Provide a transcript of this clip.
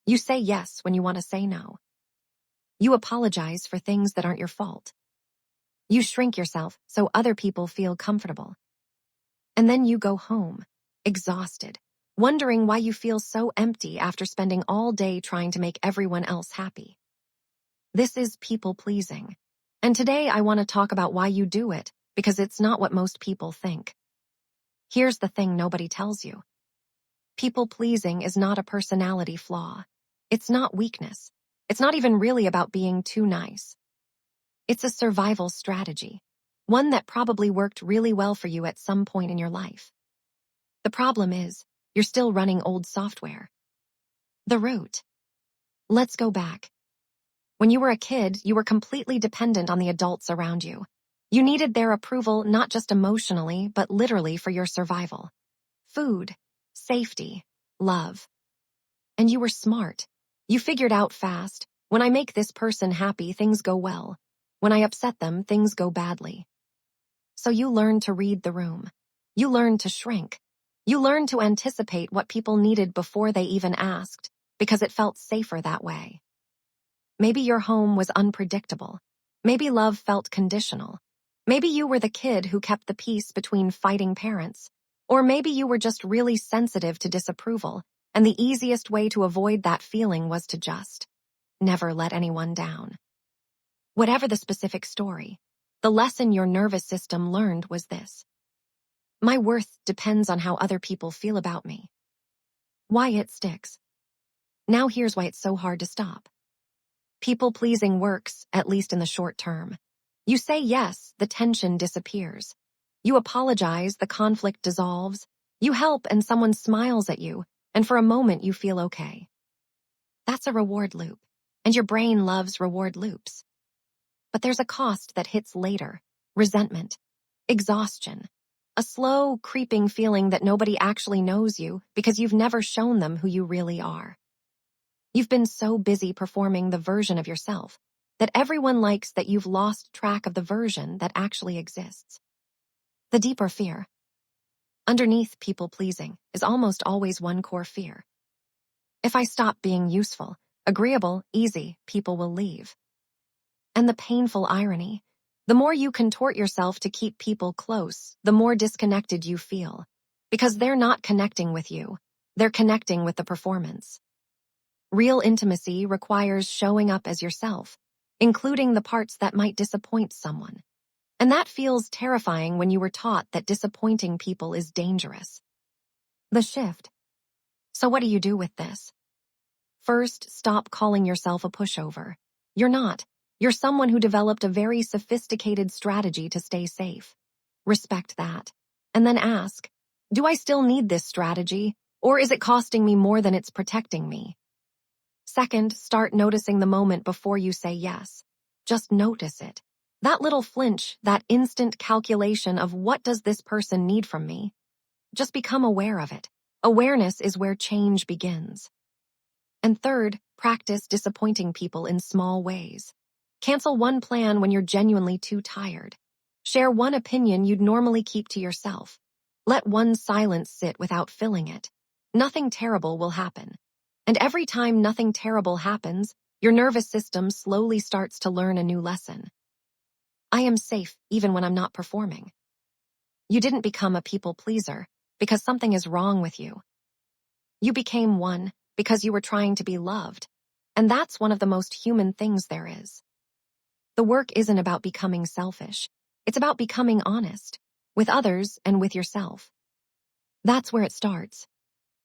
You say yes when you want to say no. You apologize for things that aren't your fault. You shrink yourself so other people feel comfortable. And then you go home, exhausted, wondering why you feel so empty after spending all day trying to make everyone else happy. This is people-pleasing. And today I want to talk about why you do it, because it's not what most people think. Here's the thing nobody tells you. People-pleasing is not a personality flaw. It's not weakness. It's not even really about being too nice. It's a survival strategy, one that probably worked really well for you at some point in your life. The problem is, you're still running old software. The root. Let's go back. When you were a kid, you were completely dependent on the adults around you. You needed their approval not just emotionally, but literally for your survival. Food, safety, love. And you were smart. You figured out fast, when I make this person happy, things go well. When I upset them, things go badly. So you learned to read the room. You learned to shrink. You learned to anticipate what people needed before they even asked, because it felt safer that way. Maybe your home was unpredictable. Maybe love felt conditional. Maybe you were the kid who kept the peace between fighting parents. Or maybe you were just really sensitive to disapproval, and the easiest way to avoid that feeling was to just never let anyone down. Whatever the specific story, the lesson your nervous system learned was this. My worth depends on how other people feel about me. Why it sticks. Now here's why it's so hard to stop. People-pleasing works, at least in the short term. You say yes, the tension disappears. You apologize, the conflict dissolves. You help and someone smiles at you, and for a moment you feel okay. That's a reward loop, and your brain loves reward loops. But there's a cost that hits later. Resentment. Exhaustion. A slow, creeping feeling that nobody actually knows you because you've never shown them who you really are. You've been so busy performing the version of yourself that everyone likes that you've lost track of the version that actually exists. The deeper fear. Underneath people-pleasing is almost always one core fear. If I stop being useful, agreeable, easy, people will leave. And the painful irony, the more you contort yourself to keep people close, the more disconnected you feel. Because they're not connecting with you, they're connecting with the performance. Real intimacy requires showing up as yourself, including the parts that might disappoint someone. And that feels terrifying when you were taught that disappointing people is dangerous. The shift. So what do you do with this? First, stop calling yourself a pushover. You're not. You're someone who developed a very sophisticated strategy to stay safe. Respect that. And then ask, do I still need this strategy, or is it costing me more than it's protecting me? Second, start noticing the moment before you say yes. Just notice it. That little flinch, that instant calculation of what does this person need from me? Just become aware of it. Awareness is where change begins. And third, practice disappointing people in small ways. Cancel one plan when you're genuinely too tired. Share one opinion you'd normally keep to yourself. Let one silence sit without filling it. Nothing terrible will happen. And every time nothing terrible happens, your nervous system slowly starts to learn a new lesson. I am safe even when I'm not performing. You didn't become a people pleaser because something is wrong with you. You became one because you were trying to be loved. And that's one of the most human things there is. The work isn't about becoming selfish. It's about becoming honest, with others and with yourself. That's where it starts.